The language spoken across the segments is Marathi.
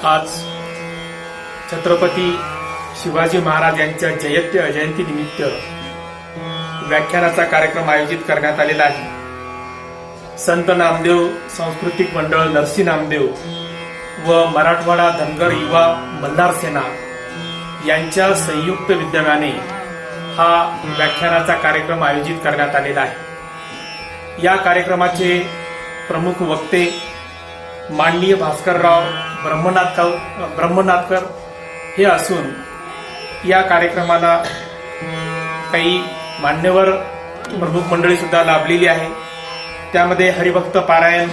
आज छत्रपती शिवाजी महाराज यांच्या जयंतीनिमित्त व्याख्यानाचा कार्यक्रम आयोजित करण्यात आलेला आहे। संत नामदेव सांस्कृतिक मंडळ नरसी नामदेव व मराठवाडा धनगर युवा मल्हार सेना यांच्या संयुक्त विद्यमाने हा व्याख्यानाचा कार्यक्रम आयोजित करण्यात आलेला आहे। या कार्यक्रमाचे प्रमुख वक्ते माननीय भास्करराव ब्रह्मनाथकर हे असून या कार्यक्रमाला काही मान्यवर प्रमुख मंडळी सुद्धा लाभलेली आहे। त्यामध्ये हरिभक्त पारायण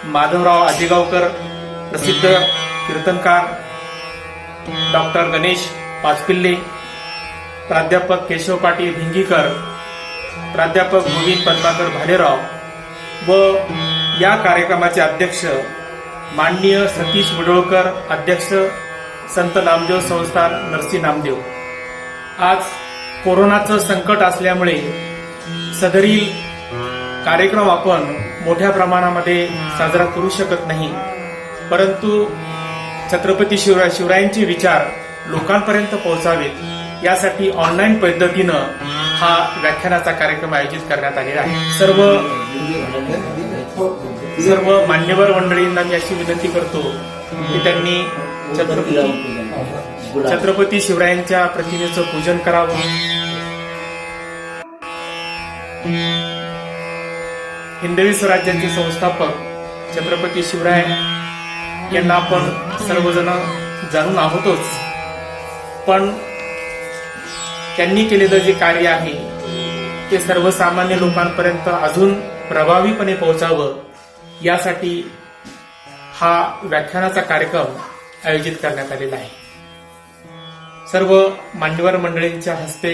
माधवराव आजेगावकर, प्रसिद्ध कीर्तनकार डॉक्टर गणेश पाचपिल्ले, प्राध्यापक केशव पाटील भिंगीकर, प्राध्यापक गोविंद पद्माकर भालेराव व या कार्यक्रमाचे अध्यक्ष माननीय सतीश वडोळकर, अध्यक्ष संत नामदेव संस्थान नरसी नामदेव। आज कोरोनाचं संकट असल्यामुळे सदरील कार्यक्रम आपण मोठ्या प्रमाणामध्ये साजरा करू शकत नाही, परंतु छत्रपती शिवरायांचे विचार लोकांपर्यंत पोहोचावेत यासाठी ऑनलाईन पद्धतीनं हा व्याख्यानाचा कार्यक्रम आयोजित करण्यात आलेला आहे। सर्व मान्यवर मंडळींना मी अशी विनंती करतो की त्यांनी छत्रपती शिवरायांच्या प्रतिमेचं पूजन करावं। हिंदवी स्वराज्याचे संस्थापक छत्रपती शिवराय यांना आपण सर्वजण जाणून आहोतच, पण त्यांनी केलेलं जे कार्य आहे ते सर्वसामान्य लोकांपर्यंत अजून प्रभावीपणे पोहोचावं यासाठी हा व्याख्यानाचा कार्यक्रम आयोजित करण्यात आलेला आहे। सर्व मान्यवर मंडळींच्या हस्ते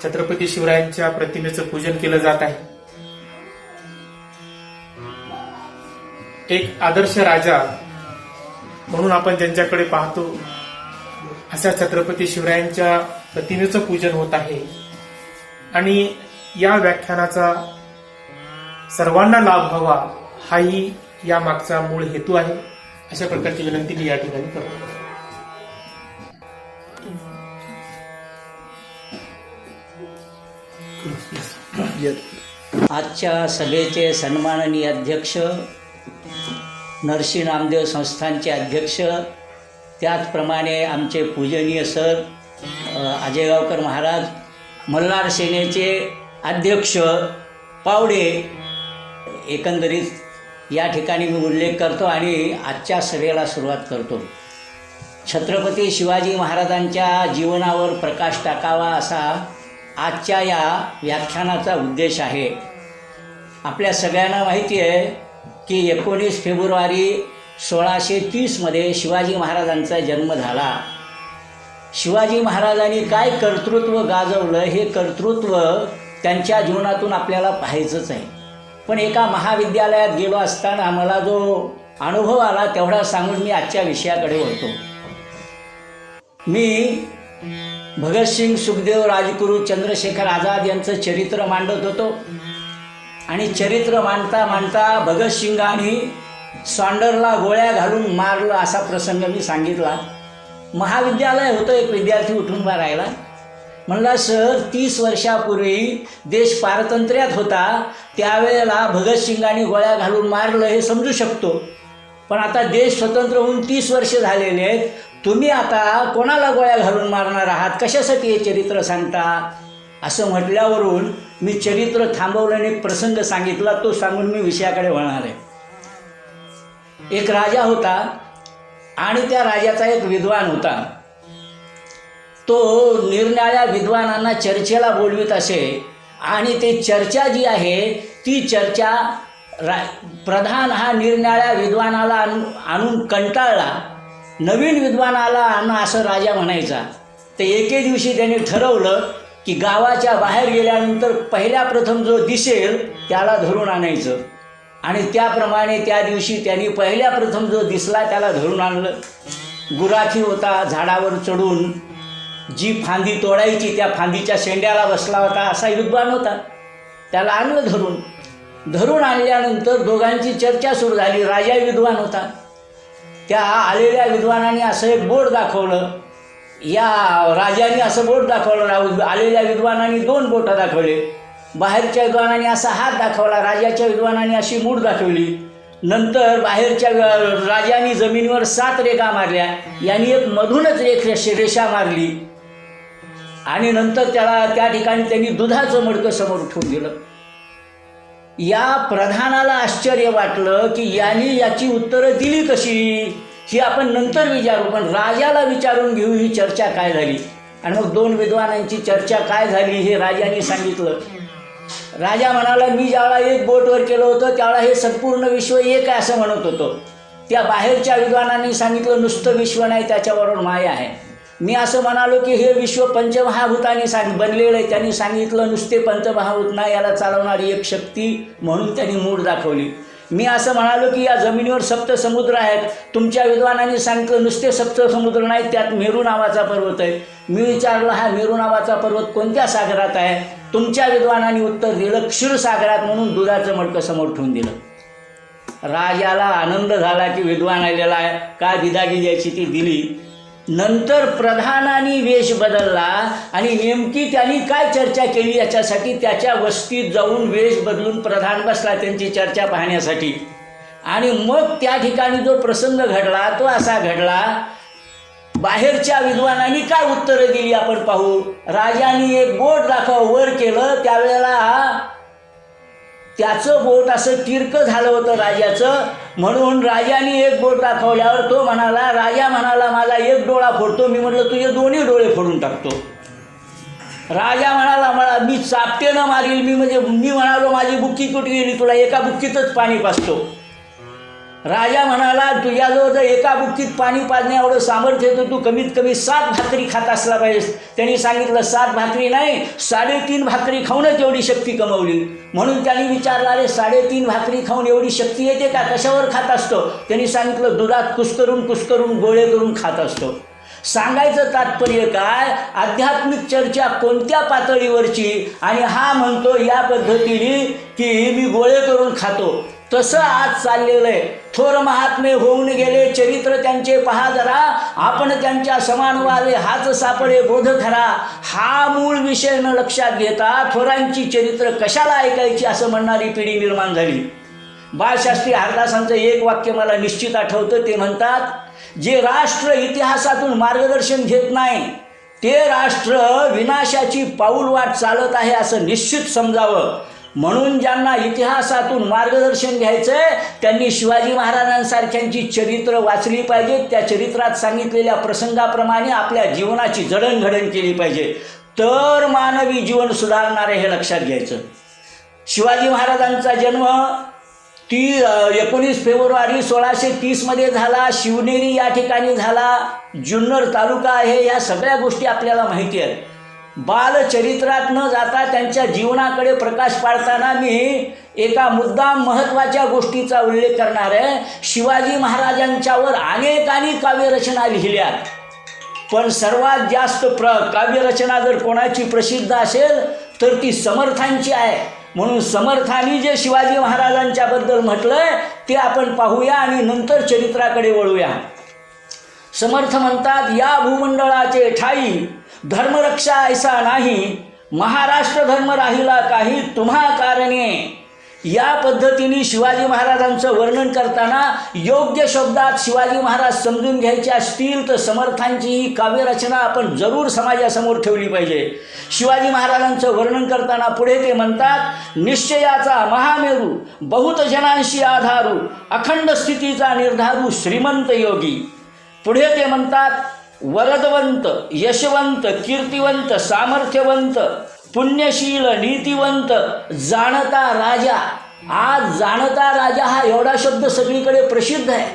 छत्रपती शिवरायांच्या प्रतिमेचं पूजन केलं जात आहे। एक आदर्श राजा म्हणून आपण ज्यांच्याकडे पाहतो अशा छत्रपती शिवरायांच्या प्रतिमेचं पूजन होत आहे आणि या व्याख्यानाचा सर्वांना लाभ व्हावा हाही या मागचा मूळ हेतू आहे। अशा प्रकारची विनंती मी या ठिकाणी करतो। आजच्या सभेचे सन्माननीय अध्यक्ष, नरसी नामदेव संस्थानचे अध्यक्ष, त्याचप्रमाणे आमचे पूजनीय सर आजेगावकर महाराज, मल्हार सेनेचे अध्यक्ष पावडे, एकंदरीत या ठिकाणी मी उल्लेख करतो आणि आजच्या सभेला सुरुवात करतो। छत्रपती शिवाजी महाराजांच्या जीवनावर प्रकाश टाकावा असा आजच्या या व्याख्यानाचा उद्देश आहे। आपल्या सगळ्यांना माहिती आहे की 19 फेब्रुवारी 1630 शिवाजी महाराजांचा जन्म झाला। शिवाजी महाराजांनी काय कर्तृत्व गाजवलं हे कर्तृत्व त्यांच्या जीवनातून आपल्याला पाहायचंच आहे। पण एका महाविद्यालयात गेलो असताना मला जो अनुभव आला तेवढा सांगून मी आजच्या विषयाकडे वळतो। मी भगतसिंग, सुखदेव, राजगुरू, चंद्रशेखर आझाद यांचं चरित्र मांडत होतो आणि चरित्र मांडता मांडता भगतसिंगांनी सॉन्डरला गोळ्या घालून मारलं असा प्रसंग मी सांगितला। महाविद्यालय होतं, एक विद्यार्थी उठून उभा राहिला, म्हणला सर 30 वर्षापूर्वी देश पारतंत्र्यात होता, त्यावेळेला भगतसिंगांनी गोळ्या घालून मारलं हे समजू शकतो, पण आता देश स्वतंत्र होऊन 30 वर्ष झालेले आहेत, तुम्ही आता कोणाला गोळ्या घालून मारणार आहात, कशासाठी हे चरित्र सांगता? असं म्हटल्यावरून मी चरित्र थांबवलं आणि एक प्रसंग सांगितला, तो सांगून मी विषयाकडे वळणार आहे। एक राजा होता आणि त्या राजाचा एक विद्वान होता। तो निरनिराळ्या विद्वानांना चर्चेला बोलवित असे आणि ते चर्चा जी आहे ती चर्चा प्रधान हा निरनिराळ्या विद्वानाला आणून कंटाळला, नवीन विद्वानाला आणा असं राजा म्हणायचा। ते एके दिवशी त्यांनी ठरवलं की गावाच्या बाहेर गेल्यानंतर पहिल्या प्रथम जो दिसेल त्याला धरून आणायचं आणि त्याप्रमाणे त्या दिवशी त्यांनी पहिल्या प्रथम जो दिसला त्याला धरून आणलं। गुराखी होता, झाडावर चढून जी फांदी तोडायची त्या फांदीच्या शेंड्याला बसला होता असा विद्वान होता। त्याला आणलं धरून आणल्यानंतर दोघांची चर्चा सुरू झाली। राजा विद्वान होता, त्या आलेल्या विद्वानांनी असं एक बोर्ड दाखवलं. या राजाने असं बोट दाखवलं, आलेल्या विद्वानांनी 2 बोटं दाखवले. बाहेरच्या विद्वानांनी असा हात दाखवला, राजाच्या विद्वानांनी अशी मूठ दाखवली. नंतर बाहेरच्या राजाने जमिनीवर 7 रेघा मारल्या, यांनी एक मधूनच रेषा मारली आणि नंतर त्या ठिकाणी त्यांनी दुधाचं मडकं समोर ठेवून दिलं. या प्रधानाला आश्चर्य वाटलं की यांनी याची उत्तरं दिली कशी, ही आपण नंतर विचारू, पण राजाला विचारून घेऊ ही चर्चा काय झाली. आणि मग 2 विद्वानांची चर्चा काय झाली हे राजाने सांगितलं. राजा म्हणाला, मी ज्यावेळा एक बोटवर केलं होतं त्यावेळा हे संपूर्ण विश्व एक आहे असं म्हणत होतो. त्या बाहेरच्या विद्वानांनी सांगितलं नुसतं विश्व नाही, त्याच्याबरोबर माया आहे. मी असं म्हणालो की हे विश्व पंचमहाभूतांनी बनलेलं आहे. त्यांनी सांगितलं नुसते पंचमहाभूत नाही, याला चालवणारी एक शक्ती म्हणून त्यांनी मूठ दाखवली. मी असं म्हणालो की या जमिनीवर 7 समुद्र आहेत. तुमच्या विद्वानांनी सांगितलं नुसते 7 समुद्र नाही, त्यात मेरू नावाचा पर्वत आहे. मी विचारलं हा मेरू नावाचा पर्वत कोणत्या सागरात आहे. तुमच्या विद्वानांनी उत्तर दिलं क्षीरसागरात, म्हणून दुधाचं मडकं समोर ठेवून दिलं. राजाला आनंद झाला की विद्वान आलेला आहे, काय दिदागी द्यायची ती दिली. नंतर प्रधानाने वेश बदलला आणि नेमकी त्यांनी काय चर्चा केली याच्यासाठी त्याच्या वस्तीत जाऊन वेश बदलून प्रधान बसला त्यांची चर्चा पाहण्यासाठी. आणि मग त्या ठिकाणी जो प्रसंग घडला तो असा घडला, बाहेरच्या विद्वानांनी काय उत्तरं दिली आपण पाहू. राजाने एक बोट वर केलं, त्यावेळेला त्याचं बोट असं तिरकं झालं होतं राजाचं, म्हणून राजाने एक बोट दाखवल्यावर तो म्हणाला, राजा म्हणाला माझा एक डोळा फोडतो. मी म्हटलं तुझे 2 डोळे फोडून टाकतो. राजा म्हणाला मी चापटेनं मारील. मी म्हणालो माझी बुक्की कुठे गेली, तुला एका बुक्कीतच पाणी पाजतो. राजा म्हणाला तुझ्याजवळ जर एका बुक्कीत पाणी पाजण्या एवढं सामर्थ्य येतं, तू कमीत कमी 7 भाकरी खात असला पाहिजे. त्यांनी सांगितलं 7 भाकरी नाही, 3.5 भाकरी खाऊनच एवढी शक्ती कमवली. म्हणून त्यांनी विचारलं अरे 3.5 भाकरी खाऊन एवढी शक्ती येते का, कशावर खात असतो. त्यांनी सांगितलं दुधात कुस्करून गोळे करून खात असतो. सांगायचं तात्पर्य काय, आध्यात्मिक चर्चा कोणत्या पातळीवरची, आणि हा म्हणतो या पद्धतीने की मी गोळे करून खातो. तसं आज चाललेलं आहे. थोर महात्मे होऊन गेले, चरित्र त्यांचे पहा जरा, आपण त्यांच्या समान व्हावे हाच सापडे बोध खरा. हा मूळ विषय न लक्षात घेता थोरांची चरित्र कशाला ऐकायची असं म्हणणारी पिढी निर्माण झाली. बाळशास्त्री हरदासांचं एक वाक्य मला निश्चित आठवतं. ते म्हणतात, जे राष्ट्र इतिहासातून मार्गदर्शन घेत नाही ते राष्ट्र विनाशाची पाऊलवाट चालत आहे असं निश्चित समजावं. म्हणून ज्यांना इतिहासातून मार्गदर्शन घ्यायचंय त्यांनी शिवाजी महाराजांसारख्यांची चरित्र वाचली पाहिजे. त्या चरित्रात सांगितलेल्या प्रसंगाप्रमाणे आपल्या जीवनाची जडणघडण केली पाहिजे, तर मानवी जीवन सुधारणार आहे हे लक्षात घ्यायचं. शिवाजी महाराजांचा जन्म 19 फेब्रुवारी 1630 झाला. शिवनेरी या ठिकाणी झाला. जुन्नर तालुका आहे. या सगळ्या गोष्टी आपल्याला माहिती आहेत. बालचरित्रात न जाता त्यांच्या जीवनाकडे प्रकाश पाडताना मी एका मुद्दाम महत्त्वाच्या गोष्टीचा उल्लेख करणार आहे. शिवाजी महाराजांच्यावर अनेकांनी काव्यरचना लिहिल्यात, पण सर्वात जास्त काव्यरचना जर कोणाची प्रसिद्ध असेल तर ती समर्थांची आहे. म्हणून समर्थांनी जे शिवाजी महाराजांच्याबद्दल म्हटलंय ते आपण पाहूया आणि नंतर चरित्राकडे वळूया. समर्थ म्हणतात, या भूमंडळाचे ठाई धर्मरक्षा ऐसा नाही, महाराष्ट्र धर्म राहिला काही तुम्हा कारणे. या पद्धतीने शिवाजी महाराजांचं वर्णन करताना योग्य शब्दात शिवाजी महाराज समजून घ्यायचे असतील तर समर्थांची ही काव्यरचना आपण जरूर समाजासमोर ठेवली पाहिजे. शिवाजी महाराजांचं वर्णन करताना पुढे ते म्हणतात, निश्चयाचा महामेरू बहुत जनांशी आधारू, अखंड स्थितीचा निर्धारू श्रीमंत योगी. पुढे ते म्हणतात, वरदवंत यशवंत कीर्तिवंत सामर्थ्यवंत पुण्यशील नीतिवंत जाणता राजा. आज जाणता राजा हा एवढा शब्द सगळीकडे प्रसिद्ध आहे,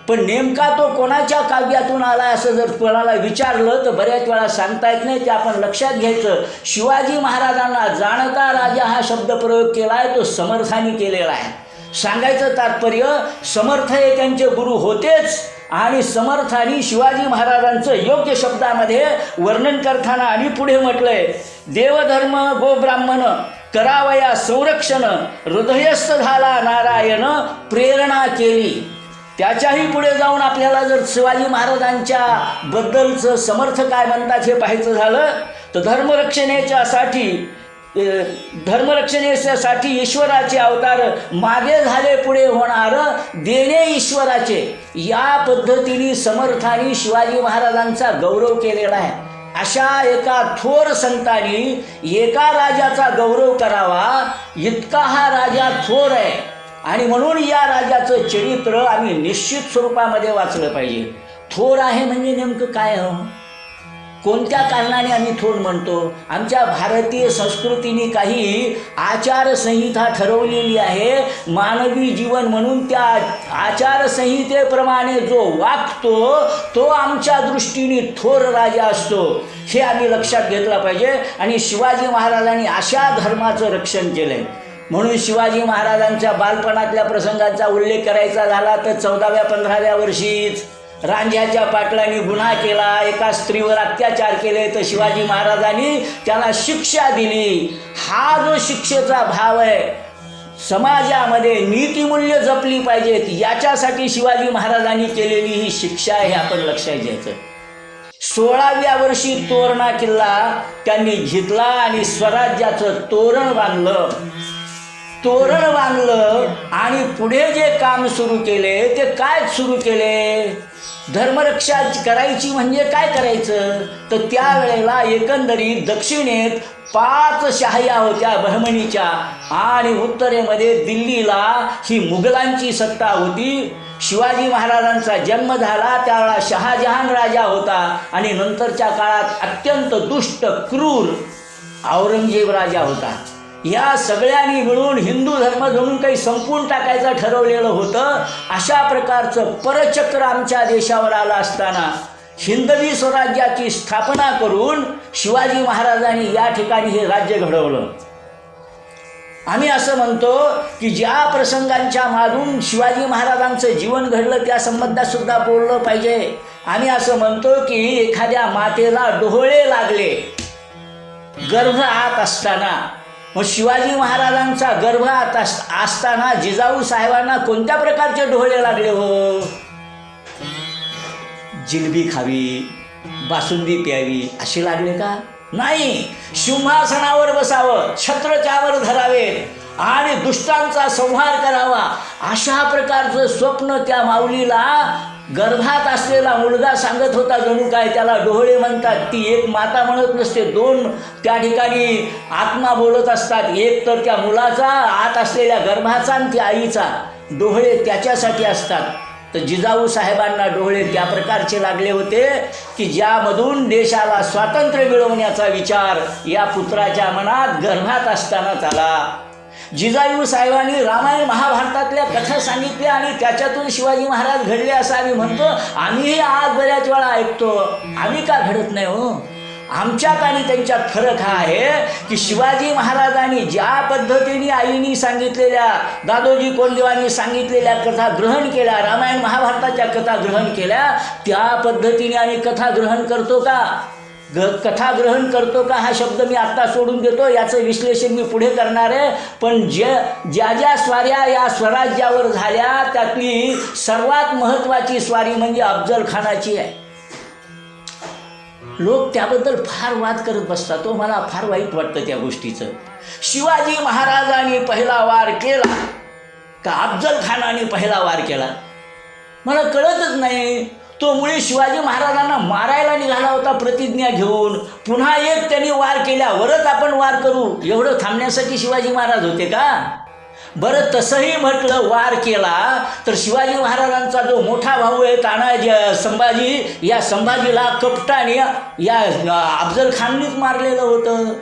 पण नेमका तो कोणाच्या काव्यातून आला असं जर कोणाला विचारलं तर बऱ्याच वेळा सांगता येत नाही. ते आपण लक्षात घ्यायचं. शिवाजी महाराजांना जाणता राजा हा शब्द प्रयोग केला आहे तो समर्थांनी केलेला आहे. सांगायचं तात्पर्य, समर्थ हे त्यांचे गुरु होतेच आणि समर्थांनी शिवाजी महाराजांचं योग्य शब्दामध्ये वर्णन करताना आणि पुढे म्हटलंय, देवधर्म गोब्राह्मण करावया संरक्षण, हृदयस्थ झाला नारायण प्रेरणा केली. त्याच्याही पुढे जाऊन आपल्याला जर शिवाजी महाराजांच्या बद्दलचं समर्थ काय म्हणतात हे पाहायचं झालं तर धर्मरक्षणासाठी ईश्वराचे अवतार, मागे झाले पुढे होणार देणे ईश्वराचे, या पद्धतीने समर्थांनी शिवाजी महाराजांचा गौरव केलेला आहे. अशा एका थोर संतांनी एका राजाचा गौरव करावा, इतका हा राजा थोर आहे. आणि म्हणून या राजाचं चरित्र आम्ही निश्चित स्वरूपामध्ये वाचलं पाहिजे. थोर आहे म्हणजे नेमकं काय हो, कोणत्या कारणाने आम्ही थोर म्हणतो? आमच्या भारतीय संस्कृतीने काही आचारसंहिता ठरवलेली आहे. मानवी जीवन म्हणून त्या आचारसंहितेप्रमाणे जो वागतो तो आमच्या दृष्टीने थोर राजा असतो, हे आम्ही लक्षात घेतलं पाहिजे. आणि शिवाजी महाराजांनी अशा धर्माचं रक्षण केलं आहे. म्हणून शिवाजी महाराजांच्या बालपणातल्या प्रसंगांचा उल्लेख करायचा झाला तर 14व्या-15व्या वर्षीच रांझ्याच्या पाटलांनी गुन्हा केला, एका स्त्रीवर अत्याचार केले, तर शिवाजी महाराजांनी त्याला शिक्षा दिली. हा जो शिक्षेचा भाव आहे, समाजामध्ये नीतिमूल्य जपली पाहिजेत, याच्यासाठी शिवाजी महाराजांनी केलेली ही शिक्षा आहे, हे आपण लक्षात घ्यायचं. 16व्या वर्षी तोरणा किल्ला त्यांनी घेतला आणि स्वराज्याचं तोरण बांधलं आणि पुढे जे काम सुरू केले ते काय सुरू केले? धर्मरक्षा करायची म्हणजे काय करायचं? तर त्यावेळेला एकंदरीत दक्षिणेत 5 शाह्या होत्या बहमनीच्या आणि उत्तरेमध्ये दिल्लीला ही मुघलांची सत्ता होती. शिवाजी महाराजांचा जन्म झाला त्यावेळेला शहाजहान राजा होता आणि नंतरच्या काळात अत्यंत दुष्ट क्रूर औरंगजेब राजा होता. या सगळ्यांनी मिळून हिंदू धर्म जणून काही संपून टाकायचं ठरवलेलं होतं. अशा प्रकारचं परचक्र आमच्या देशावर आलं असताना हिंदवी स्वराज्याची स्थापना करून शिवाजी महाराजांनी या ठिकाणी हे राज्य घडवलं. आम्ही असं म्हणतो की ज्या प्रसंगांच्या मागून शिवाजी महाराजांचं जीवन घडलं त्या संबंधात सुद्धा बोललं पाहिजे. आम्ही असं म्हणतो की एखाद्या मातेला डोळे लागले गर्भ आत असताना, मग शिवाजी महाराजांचा गर्भ आत असताना जिजाऊ साहेबांना कोणत्या प्रकारचे डोळे लागले हो? जिलबी खावी, बासुंदी प्यावी असे लागले का? नाही. सिंहासनावर बसावं, छत्र त्यावर धरावे आणि दुष्टांचा संहार करावा, अशा प्रकारचं स्वप्न त्या माऊलीला गर्भात असलेला मुलगा सांगत होता. जणू काय त्याला डोळे म्हणतात. ती एक माता म्हणत नसते, 2 त्या ठिकाणी आत्मा बोलत असतात. एक तर त्या मुलाचा आत असलेल्या गर्भाचा आणि त्या आईचा. डोळे त्याच्यासाठी असतात. तर जिजाऊ साहेबांना डोळे त्या प्रकारचे लागले होते की ज्यामधून देशाला स्वातंत्र्य मिळवण्याचा विचार या पुत्राच्या मनात गर्भात असतानाच आला. जिजाऊ साहेबांनी रामायण महाभारतातल्या कथा सांगितल्या आणि त्याच्यातून शिवाजी महाराज घडले असं आम्ही म्हणतो. आम्हीही आज बऱ्याच वेळा ऐकतो. आम्ही का घडत नाही हो? आमच्यात आणि त्यांच्यात फरक हा आहे की शिवाजी महाराजांनी ज्या पद्धतीने आईनी सांगितलेल्या, दादोजी कोंडदेवांनी सांगितलेल्या कथा ग्रहण केल्या, रामायण महाभारताच्या कथा ग्रहण केल्या, त्या पद्धतीने आम्ही कथा ग्रहण करतो का? कथा ग्रहण करतो का हा शब्द मी आत्ता सोडून देतो, याचं विश्लेषण मी पुढे करणार आहे. पण ज्या स्वाऱ्या या स्वराज्यावर झाल्या त्यातली सर्वात महत्त्वाची स्वारी म्हणजे अफजल खानाची आहे. लोक त्याबद्दल फार वाद करत बसतात. तो मला फार वाईट वाटतं त्या गोष्टीचं. शिवाजी महाराजांनी पहिला वार केला का अफजल खानाने पहिला वार केला? मला कळतच नाही. तो मुळे शिवाजी महाराजांना मारायला निघाला होता प्रतिज्ञा घेऊन. पुन्हा एक त्यांनी वार केल्यावरच आपण वार करू एवढं थांबण्यासाठी शिवाजी महाराज होते का? बरं, तसंही म्हटलं वार केला तर शिवाजी महाराजांचा जो मोठा भाऊ आहे तानाजी संभाजी, या संभाजीला कपटाने या अफजल खाननीच मारलेलं होतं.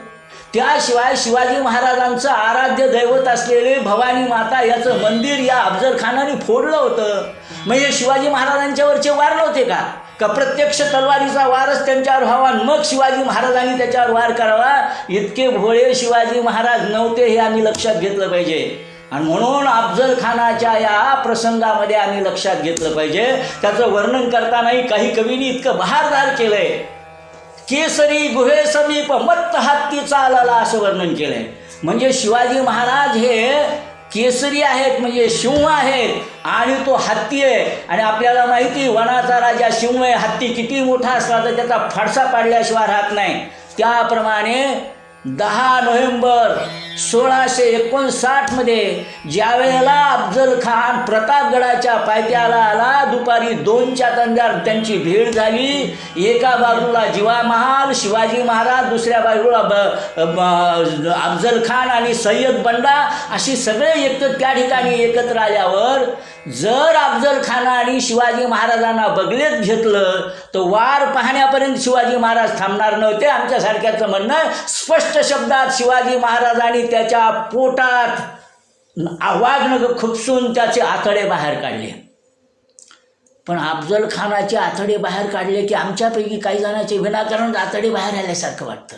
त्याशिवाय शिवाजी महाराजांचं आराध्य दैवत असलेले भवानी माता याचं मंदिर या अफजल खानाने फोडलं होतं. मग हे शिवाजी महाराजांच्यावरचे वार नव्हते का? का प्रत्यक्ष तलवारीचा वारच त्यांच्यावर व्हावा मग शिवाजी महाराजांनी त्याच्यावर वार करावा? इतके भोळे शिवाजी महाराज नव्हते, हे आम्ही लक्षात घेतलं पाहिजे. आणि म्हणून अफजल खानाच्या या प्रसंगामध्ये आम्ही लक्षात घेतलं पाहिजे. त्याचं वर्णन करतानाही काही कवींनी इतकं बहारदार केलंय. केसरी गुहे समीप मत्त हत्ती चालला असं वर्णन केलंय. म्हणजे शिवाजी महाराज हे केसरी आहेत म्हणजे सिंह आहेत आणि तो हत्ती आहे. आणि आपल्याला माहिती वनाचा राजा सिंह आहे. हत्ती किती मोठा असला तर त्याचा फाडसा पाडल्याशिवाय राहत नाही. त्याप्रमाणे 10 नोव्हेंबर 1659 मध्ये ज्या वेळेला अफजल खान प्रतापगडाच्या पायथ्याला आला, दुपारी 2च्या दरम्यान त्यांची भेट झाली. एका बाजूला जिवा महाल शिवाजी महाराज, दुसऱ्या बाजूला अफजल खान आणि सय्यद बंडा अशी सगळे त्या ठिकाणी एकत्र आल्यावर जर अफजल खान आणि शिवाजी महाराजांना बगलेत घेतलं तर वार पाहण्यापर्यंत शिवाजी महाराज थांबणार नव्हते. आमच्यासारख्याचं म्हणणं स्पष्ट शब्दात शिवाजी महाराजांनी त्याच्या पोटात वाघनख खुपसून त्याचे आतडे बाहेर काढले. पण अफजल खानाचे आतडे बाहेर काढले की आमच्यापैकी काही जणांचे विनाकारण आतडे बाहेर आल्यासारखं वाटतं.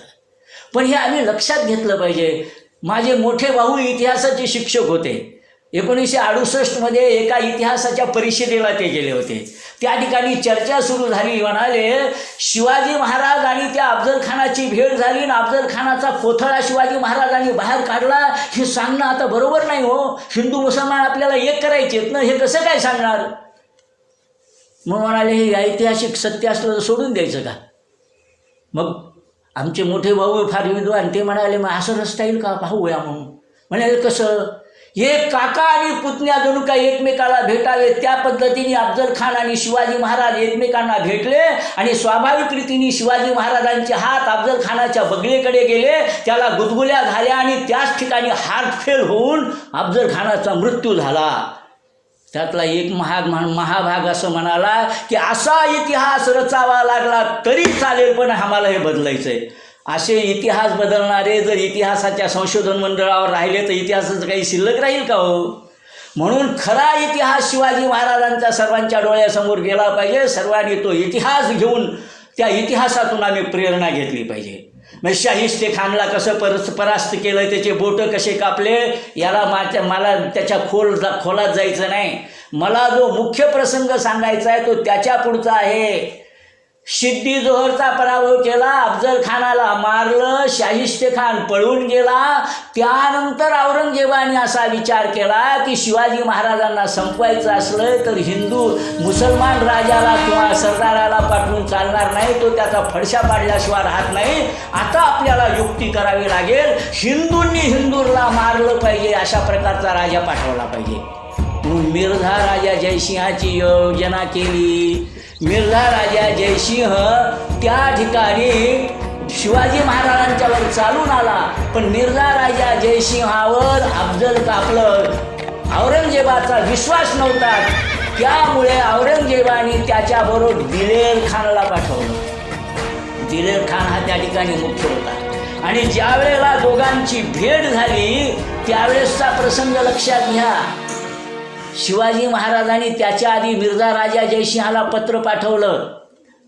पण हे आम्ही लक्षात घेतलं पाहिजे. माझे मोठे भाऊ इतिहासाचे शिक्षक होते. 1968 मध्ये एका इतिहासाच्या परिषदेला ते गेले होते. त्या ठिकाणी चर्चा सुरू झाली. म्हणाले शिवाजी महाराज आणि त्या अफजल खानाची भेट झाली आणि अफजल खानाचा कोथळा शिवाजी महाराजांनी बाहेर काढला. हे सांगणं आता बरोबर नाही हो. हिंदू मुसलमान आपल्याला एक करायचेत ना, हे कसं काय सांगणार. मग म्हणाले हे ऐतिहासिक सत्य असलं तर सोडून द्यायचं का. मग आमचे मोठे भाऊ फार विद्वान ते म्हणाले मग असं रस्ता येईल का पाहूया म्हणून. म्हणाले कसं. एक काका आणि पुतण्या जणू काही एकमेकाला भेटावे त्या पद्धतीने अफजल खान आणि शिवाजी महाराज एकमेकांना भेटले आणि स्वाभाविक रीतीने शिवाजी महाराजांचे हात अफजल खानाच्या बगलेकडे गेले. त्याला गुदगुल्या झाल्या आणि त्याच ठिकाणी हार्ट फेल होऊन अफजल खानाचा मृत्यू झाला. त्यातला एक महाभाग असं म्हणाला की असा इतिहास रचावा लागला तरी चालेल पण आम्हाला हे बदलायचं आहे. असे इतिहास बदलणारे जर इतिहासाच्या संशोधन मंडळावर राहिले तर इतिहासाचं काही शिल्लक राहील का हो. म्हणून खरा इतिहास शिवाजी महाराजांचा सर्वांच्या डोळ्यासमोर गेला पाहिजे. सर्वांनी तो इतिहास घेऊन त्या इतिहासातून आम्ही प्रेरणा घेतली पाहिजे. मग शाहिस्ते खानला कसं परास्त केलं, त्याचे बोटं कसे कापले, याला मला त्याच्या खोलात जायचं नाही. मला जो मुख्य प्रसंग सांगायचा आहे तो त्याच्या पुढचा आहे. सिद्दी जोहरचा पराभव केला, अफजल खानाला मारलं, शाहिस्ते खान पळून गेला. त्यानंतर औरंगजेबाने असा विचार केला की शिवाजी महाराजांना संपवायचं असलं तर हिंदू मुसलमान राजाला किंवा सरदाराला पाठवून चालणार नाही. तो त्याचा फडशा पाडल्याशिवाय राहत नाही. आता आपल्याला युक्ती करावी लागेल. हिंदूंनी हिंदूला मारलं पाहिजे, अशा प्रकारचा राजा पाठवला पाहिजे. म्हणून मिर्झा राजा जयसिंहाची योजना केली. मिर्झा राजा जयसिंह त्या ठिकाणी शिवाजी महाराजांच्यावर चालून आला. पण मिर्झा राजा जयसिंहावर औरंगजेबाचा विश्वास नव्हता. त्यामुळे औरंगजेबाने त्याच्याबरोबर दिलेर खानला पाठवलं. दिलेर खान हा त्या ठिकाणी मुख्य होता. आणि ज्या वेळेला दोघांची भेट झाली त्यावेळेसचा प्रसंग लक्षात घ्या. शिवाजी महाराजांनी त्याच्या आधी मिर्झा राजा जयसिंहाला पत्र पाठवलं.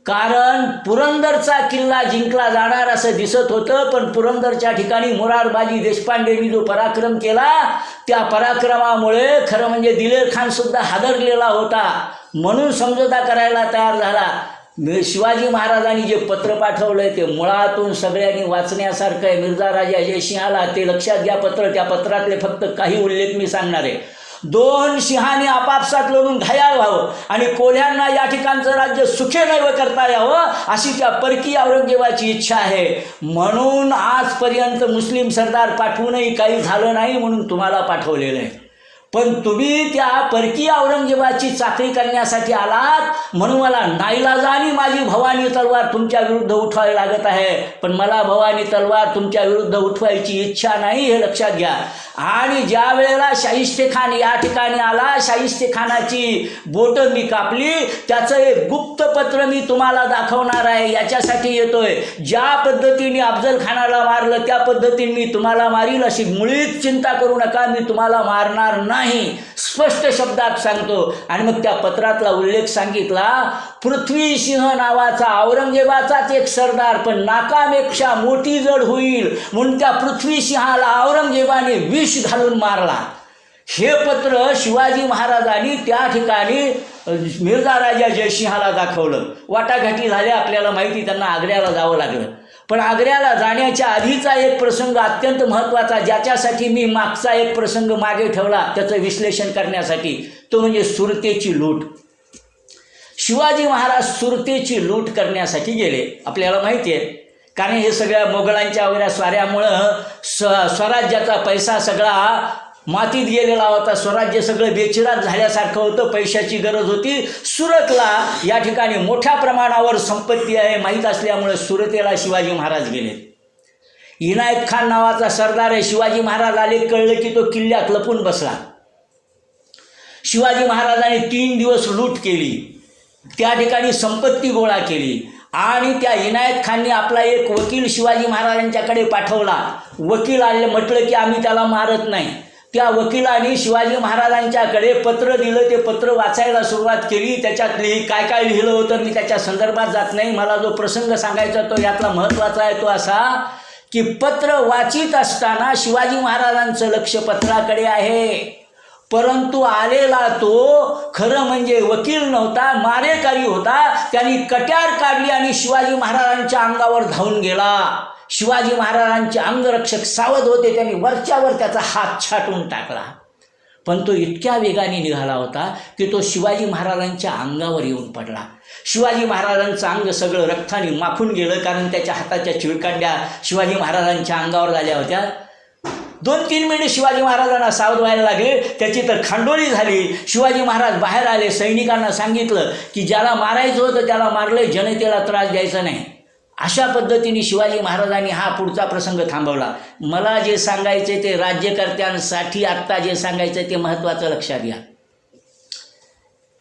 कारण पुरंदरचा किल्ला जिंकला जाणार असं दिसत होतं. पण पुरंदरच्या ठिकाणी मोरारबाजी देशपांडेंनी जो पराक्रम केला त्या पराक्रमामुळे खरं म्हणजे दिलेर खान सुद्धा हादरलेला होता. म्हणून समझोता करायला तयार झाला. शिवाजी महाराजांनी जे पत्र पाठवलंय ते मुळातून सगळ्यांनी वाचण्यासारखं आहे. मिर्झा राजा जयसिंहाला ते लक्षात घ्या पत्र. त्या पत्रातले फक्त काही उल्लेख मी सांगणार आहे. 2 सिंहांनी आपापसात लढून घायाळ व्हावं आणि कोल्ह्यांना या ठिकाणचं राज्य सुखे नैव करता यावं अशी त्या परकीय औरंगजेबाची इच्छा आहे. म्हणून आजपर्यंत मुस्लिम सरदार पाठवूनही काही झालं नाही म्हणून तुम्हाला पाठवलेलं आहे. पण तुम्ही त्या परकीय औरंगजेबाची चाकरी करण्यासाठी आलात म्हणून मला नाईलाजाने माझी भवानी तलवार तुमच्या विरुद्ध उठवावी लागत आहे. पण मला भवानी तलवार तुमच्या विरुद्ध उठवायची इच्छा नाही, हे लक्षात घ्या. आणि ज्या वेळेला शाहिस्ते खान या ठिकाणी आला, शाहिस्ते खानाची बोटं मी कापली. त्याचं एक गुप्त पत्र मी तुम्हाला दाखवणार आहे. याच्यासाठी येतोय. ज्या पद्धतीने अफजल खानाला मारलं त्या पद्धतीने मी तुम्हाला मारील अशी मुळीच चिंता करू नका. मी तुम्हाला मारणार नाही, स्पष्ट शब्दात सांगतो. आणि मग त्या पत्रातला उल्लेख सांगितला. पृथ्वीसिंह नावाचा औरंगजेबाचाच एक सरदार पण नाकापेक्षा मोठी जड होईल म्हणून त्या पृथ्वीसिंहाला औरंगजेबाने विष घालून मारला. हे पत्र शिवाजी महाराजांनी त्या ठिकाणी मिर्झा राजा जयसिंहाला दाखवलं. वाटाघाटी झाल्या, आपल्याला माहिती, त्यांना आग्र्याला जावं लागलं. पण आग्र्याला जाण्याच्या आधीचा एक प्रसंग अत्यंत महत्त्वाचा, ज्याच्यासाठी मी मागचा एक प्रसंग मागे ठेवला त्याचं विश्लेषण करण्यासाठी, तो म्हणजे सुरतेची लूट. शिवाजी महाराज सुरतेची लूट करण्यासाठी गेले. आपल्याला माहिती आहे, कारण हे सगळ्या मोगलांच्या वगैरे स्वाऱ्यामुळं स्वराज्याचा पैसा सगळा मातीत गेलेला होता. स्वराज्य सगळं बेचिराग झाल्यासारखं होतं. पैशाची गरज होती. सुरतला या ठिकाणी मोठ्या प्रमाणावर संपत्ती आहे माहीत असल्यामुळे सुरतेला शिवाजी महाराज गेले. इनायत खान नावाचा सरदार आहे. शिवाजी महाराज आले, कळलं की तो किल्ल्यात लपून बसला. शिवाजी महाराजांनी 3 दिवस लूट केली, त्या ठिकाणी संपत्ती गोळा केली आणि त्या इनायत खानने आपला एक वकील शिवाजी महाराजांच्याकडे पाठवला. वकील आले, म्हटलं की आम्ही त्याला मारत नाही. त्या वकिलाने शिवाजी महाराजांच्याकडे पत्र दिलं. ते पत्र वाचायला सुरुवात केली. त्याच्यात काय काय लिहिलं होतं मी त्याच्या संदर्भात जात नाही. मला जो प्रसंग सांगायचा तो यातला महत्त्वाचा आहे, तो असा की पत्र वाचित असताना शिवाजी महाराजांचं लक्ष पत्राकडे आहे, परंतु आलेला तो खरं म्हणजे वकील नव्हता, मारेकरी होता. त्यांनी कट्यार काढली आणि शिवाजी महाराजांच्या अंगावर धावून गेला. शिवाजी महाराजांचे अंगरक्षक सावध होते, त्यांनी वरच्यावर त्याचा हात छाटून टाकला. पण तो इतक्या वेगाने निघाला होता की तो शिवाजी महाराजांच्या अंगावर येऊन पडला. शिवाजी महाराजांचं अंग सगळं रक्ताने माखून गेलं, कारण त्याच्या हाताच्या चिळकांड्या शिवाजी महाराजांच्या अंगावर झाल्या होत्या. 2-3 मिनिट शिवाजी महाराजांना सावध व्हायला लागले. त्याची तर खांडोळी झाली. शिवाजी महाराज बाहेर आले, सैनिकांना सांगितलं की ज्याला मारायचं होतं त्याला मारलंय, जनतेला त्रास द्यायचा नाही. अशा पद्धतीने शिवाजी महाराजांनी हा पुढचा प्रसंग थांबवला. मला जे सांगायचे ते राज्यकर्त्यांसाठी आत्ता जे सांगायचं ते महत्त्वाचं लक्षात घ्या.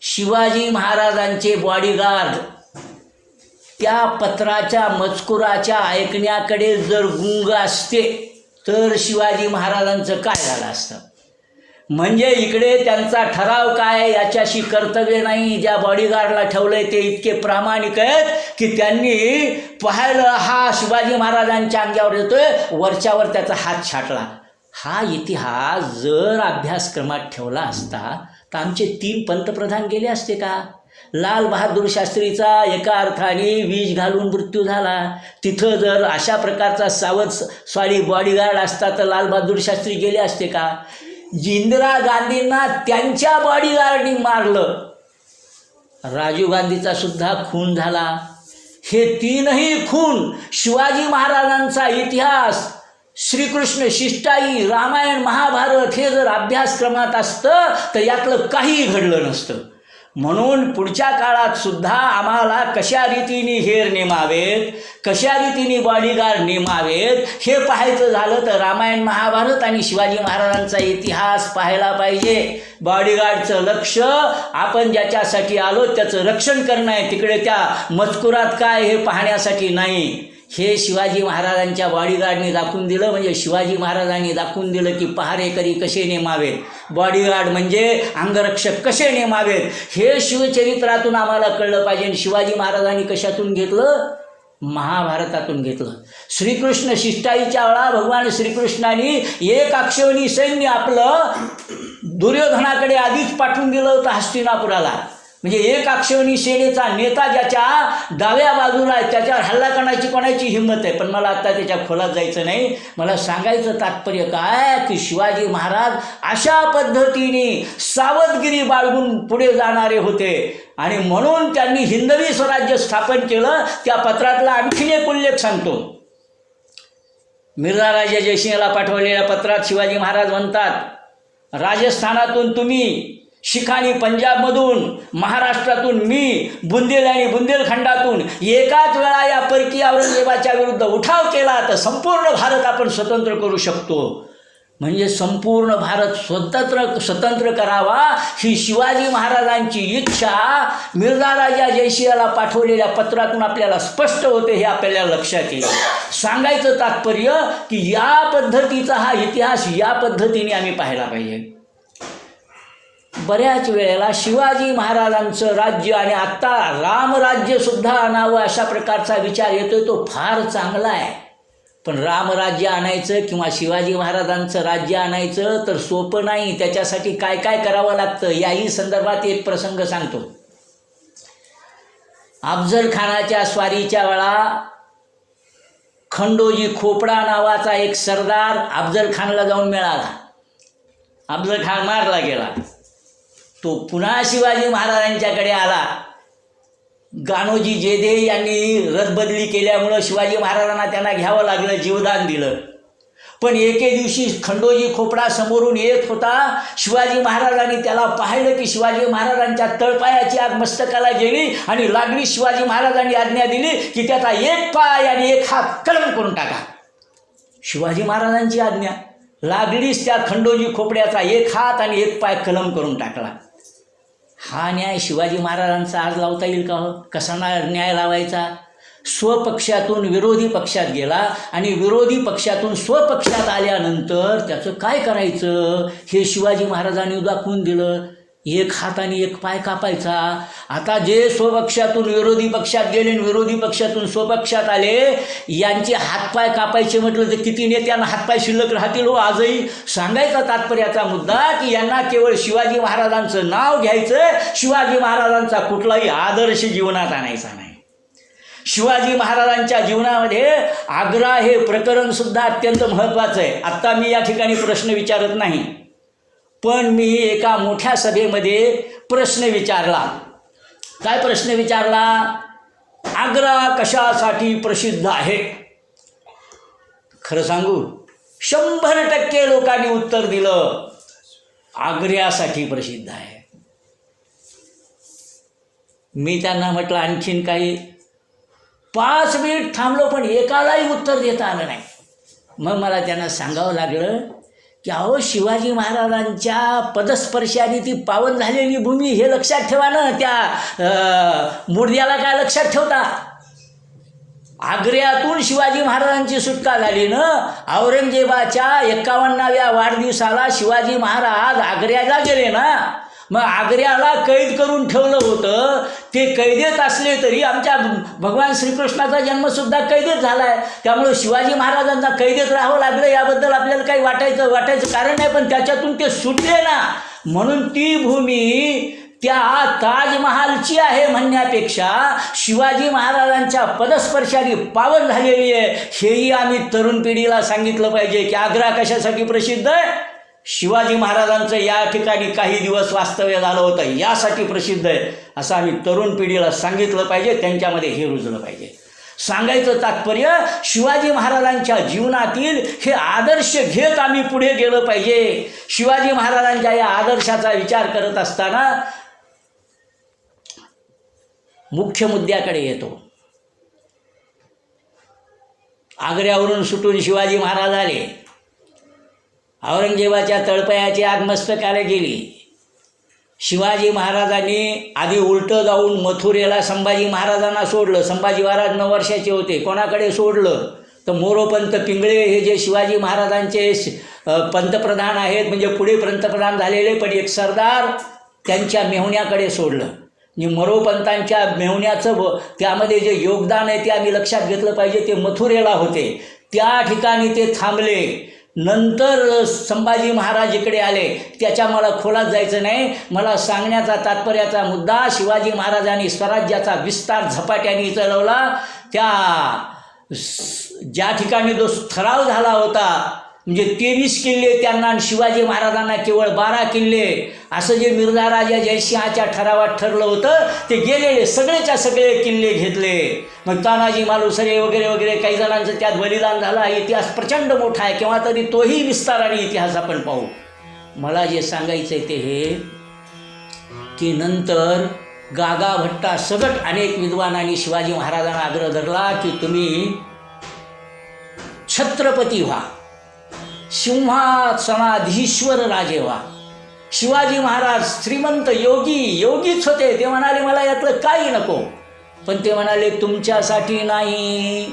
शिवाजी महाराजांचे बॉडीगार्ड त्या पत्राच्या मजकुराच्या ऐकण्याकडे जर गुंग असते तर शिवाजी महाराजांचं काय झालं असतं. म्हणजे इकडे त्यांचा ठराव काय याच्याशी कर्तव्य नाही. ज्या बॉडीगार्डला ठेवलंय ते इतके प्रामाणिक आहेत की त्यांनी पाहिलं हा शिवाजी महाराजांच्या अंगावर येतोय, वरच्यावर त्याचा हात छाटला. हा इतिहास जर अभ्यासक्रमात ठेवला असता तर आमचे 3 पंतप्रधान गेले असते का. लाल बहादूर शास्त्रीचा एका अर्थाने विष घालून मृत्यू झाला. तिथं जर अशा प्रकारचा सावध स्वारी बॉडीगार्ड असता तर लाल बहादूर शास्त्री गेले असते का. इंदिरा गांधींना त्यांच्या बॉडीगार्डनी मारलं. राजीव गांधीचा सुद्धा खून झाला. हे 3ही खून शिवाजी महाराजांचा इतिहास, श्रीकृष्ण शिष्टाई, रामायण, महाभारत हे जर अभ्यासक्रमात असतं तर यातलं काहीही घडलं नसतं. म्हणून पुढच्या काळात सुद्धा आम्हाला कशा रीतीने हेर नेमावेत, कशा रीतीने बॉडीगार्ड नेमावेत हे पाहायचं झालं तर रामायण, महाभारत आणि शिवाजी महाराजांचा इतिहास पाहायला पाहिजे. बॉडीगार्डचं लक्ष आपण ज्याच्यासाठी आलो त्याचं रक्षण करणं आहे, तिकडे त्या मजकुरात काय हे पाहण्यासाठी नाही. हे शिवाजी महाराजांच्या बॉडीगार्डने दाखवून दिलं. म्हणजे शिवाजी महाराजांनी दाखवून दिलं की पहारेकरी कसे नेमावेत, बॉडीगार्ड म्हणजे अंगरक्षक कसे नेमावेत हे शिवचरित्रातून आम्हाला कळलं पाहिजे. शिवाजी महाराजांनी कशातून घेतलं? महाभारतातून घेतलं. श्रीकृष्ण शिष्टाईच्या वेळा भगवान श्रीकृष्णाने 1 अक्षौहिणी सैन्य आपलं दुर्योधनाकडे आधीच पाठवून दिलं होतं हस्तिनापुराला. म्हणजे 1 अक्षौहिणी सेनेचा नेता ज्याच्या डाव्या बाजूला आहे त्याच्यावर हल्ला करण्याची कोणाची हिंमत आहे. पण मला आत्ता त्याच्या खोलात जायचं नाही. मला सांगायचं तात्पर्य काय की शिवाजी महाराज अशा पद्धतीने सावधगिरी बाळगून पुढे जाणारे होते आणि म्हणून त्यांनी हिंदवी स्वराज्य स्थापन केलं. त्या पत्रातला आणखीन एक उल्लेख सांगतो. मिर्झा राजा जयसिंहला पाठवलेल्या पत्रात शिवाजी महाराज म्हणतात, राजस्थानातून तुम्ही, शिखांनी पंजाबमधून, महाराष्ट्रातून मी, बुंदेल आणि बुंदेलखंडातून एकाच वेळा या परकीय औरंगजेबाच्या विरुद्ध उठाव केला तर संपूर्ण भारत आपण स्वतंत्र करू शकतो. म्हणजे संपूर्ण भारत स्वतंत्र करावा ही शिवाजी महाराजांची इच्छा मिर्झा राजा जयसिंहला पाठवलेल्या पत्रातून आपल्याला स्पष्ट होते. हे आपल्याला लक्षात येईल. सांगायचं तात्पर्य की या पद्धतीचा हा इतिहास या पद्धतीने आम्ही पाहायला पाहिजे. बऱ्याच वेळेला शिवाजी महाराजांचं राज्य आणि आत्ता रामराज्यसुद्धा आणावं अशा प्रकारचा विचार येतोय. तो फार चांगला आहे. पण रामराज्य आणायचं किंवा शिवाजी महाराजांचं राज्य आणायचं तर सोपं नाही. त्याच्यासाठी काय काय करावं लागतं याही संदर्भात एक प्रसंग सांगतो. अफजल खानाच्या स्वारीच्या वेळा खंडोजी खोपडा नावाचा एक सरदार अफजल खानला जाऊन मिळाला. अफजल खान मारला गेला. तो पुन्हा शिवाजी महाराजांच्याकडे आला. गाणोजी जेधे यांनी रदबदली केल्यामुळं शिवाजी महाराजांना त्यांना घ्यावं लागलं, जीवदान दिलं. पण एके दिवशी खंडोजी खोपडा समोरून येत होता. शिवाजी महाराजांनी त्याला पाहिलं की शिवाजी महाराजांच्या तळपायाची आग मस्तकाला गेली आणि लागली. शिवाजी महाराजांनी आज्ञा दिली की त्याचा एक पाय आणि एक हात कलम करून टाका. शिवाजी महाराजांची आज्ञा लागलीच. त्या खंडोजी खोपड्याचा एक हात आणि एक पाय कलम करून टाकला. हा न्याय शिवाजी महाराजांचा आज लावता येईल का हो? कसा न्याय लावायचा? स्वपक्षातून विरोधी पक्षात गेला आणि विरोधी पक्षातून स्वपक्षात आल्यानंतर त्याचं काय करायचं हे शिवाजी महाराजांनी दाखवून दिलं. एक हात आणि एक पाय कापायचा. आता जे स्वपक्षातून विरोधी पक्षात गेले आणि विरोधी पक्षातून स्वपक्षात आले, यांचे हातपाय कापायचे म्हटलं तर किती नेत्यांना हातपाय शिल्लक राहतील हो आजही? सांगायचा तात्पर्याचा मुद्दा की यांना केवळ शिवाजी महाराजांचं नाव घ्यायचं, शिवाजी महाराजांचा कुठलाही आदर्श जीवनात आणायचा नाही. शिवाजी महाराजांच्या जीवनामध्ये आग्रा हे प्रकरणसुद्धा अत्यंत महत्त्वाचं आहे. आत्ता मी या ठिकाणी प्रश्न विचारत नाही, पण मी एका मोठ्या सभेमध्ये प्रश्न विचारला. काय प्रश्न विचारला? आग्रा कशासाठी प्रसिद्ध आहे? खरं सांगू, 100% लोकांनी उत्तर दिलं, आग्र्यासाठी प्रसिद्ध आहे. मी त्यांना म्हटलं आणखीन काही. 5 मिनिट थांबलो पण एकालाही उत्तर देता आलं नाही. मग मला त्यांना सांगावं लागलं की अहो, शिवाजी महाराजांच्या पदस्पर्शाने ती पावन झालेली भूमी हे लक्षात ठेवा ना. त्या मुर्द्याला काय लक्षात ठेवता? आग्र्यातून शिवाजी महाराजांची सुटका झाली ना. औरंगजेबाच्या 51व्या वाढदिवसाला शिवाजी महाराज आग्र्याला गेले ना. मग आग्र्याला कैद करून ठेवलं होतं. ते कैदेत असले तरी आमच्या भगवान श्रीकृष्णाचा जन्मसुद्धा कैदेत झाला आहे. त्यामुळे शिवाजी महाराजांना कैदेत राहावं लागलं याबद्दल आपल्याला काही वाटायचं कारण नाही. पण त्याच्यातून ते सुटले ना, म्हणून ती भूमी त्या ताजमहालची आहे म्हणण्यापेक्षा शिवाजी महाराजांच्या पदस्पर्शाने पावन झालेली आहे. हेही आम्ही तरुण पिढीला सांगितलं पाहिजे की आग्रा कशासाठी प्रसिद्ध आहे? शिवाजी महाराजांचं या ठिकाणी काही दिवस वास्तव्य झालं होतं यासाठी प्रसिद्ध आहे, असं आम्ही तरुण पिढीला सांगितलं पाहिजे. त्यांच्यामध्ये हे रुजलं पाहिजे. सांगायचं तात्पर्य, शिवाजी महाराजांच्या जीवनातील हे आदर्श घेत आम्ही पुढे गेलं पाहिजे. शिवाजी महाराजांच्या या आदर्शाचा विचार करत असताना मुख्य मुद्द्याकडे येतो. आग्र्यावरून सुटून शिवाजी महाराज आले. औरंगजेबाच्या तळपायाची आग मस्तकाला गेली. शिवाजी महाराजांनी आधी उलटं जाऊन मथुरेला संभाजी महाराजांना सोडलं. संभाजी महाराज 9 वर्षाचे होते. कोणाकडे सोडलं तर मोरोपंत पिंगळे हे जे शिवाजी महाराजांचे पंतप्रधान आहेत, म्हणजे पुढे पंतप्रधान झालेले, पण एक सरदार, त्यांच्या मेहुण्याकडे सोडलं. म्हणजे मोरोपंतांच्या मेहुण्याचं त्यामध्ये जे योगदान आहे ते आम्ही लक्षात घेतलं पाहिजे. ते मथुरेला होते. त्या ठिकाणी ते थांबले. नंतर संभाजी महाराज इकडे आले. त्याच्या मला खोलात जायचं नाही. मला सांगण्याचा तात्पर्याचा मुद्दा, शिवाजी महाराजांनी स्वराज्याचा विस्तार झपाट्याने चालवला. त्या ज्या ठिकाणी जो ठराव झाला होता, म्हणजे 23 किल्ले त्यांना आणि शिवाजी महाराजांना केवळ 12 किल्ले, असं जे मिर्झा राजा जयसिंहाच्या ठरावात ठरलं होतं, ते गेलेले सगळेच्या सगळे किल्ले घेतले. मग तानाजी मालुसरे वगैरे वगैरे काही जणांचं त्यात बलिदान झाला. इतिहास प्रचंड मोठा आहे. केव्हा तरी तोही विस्ताराने इतिहास आपण पाहू. मला जे सांगायचं आहे ते हे की नंतर गागा भट्टा सगट अनेक विद्वानांनी शिवाजी महाराजांना आग्रह धरला की तुम्ही छत्रपती व्हा, सिंहासनाधीश्वर राजे व्हा. शिवाजी महाराज श्रीमंत योगीच होते. ते म्हणाले मला यातलं काही नको. पण ते म्हणाले तुमच्यासाठी नाही,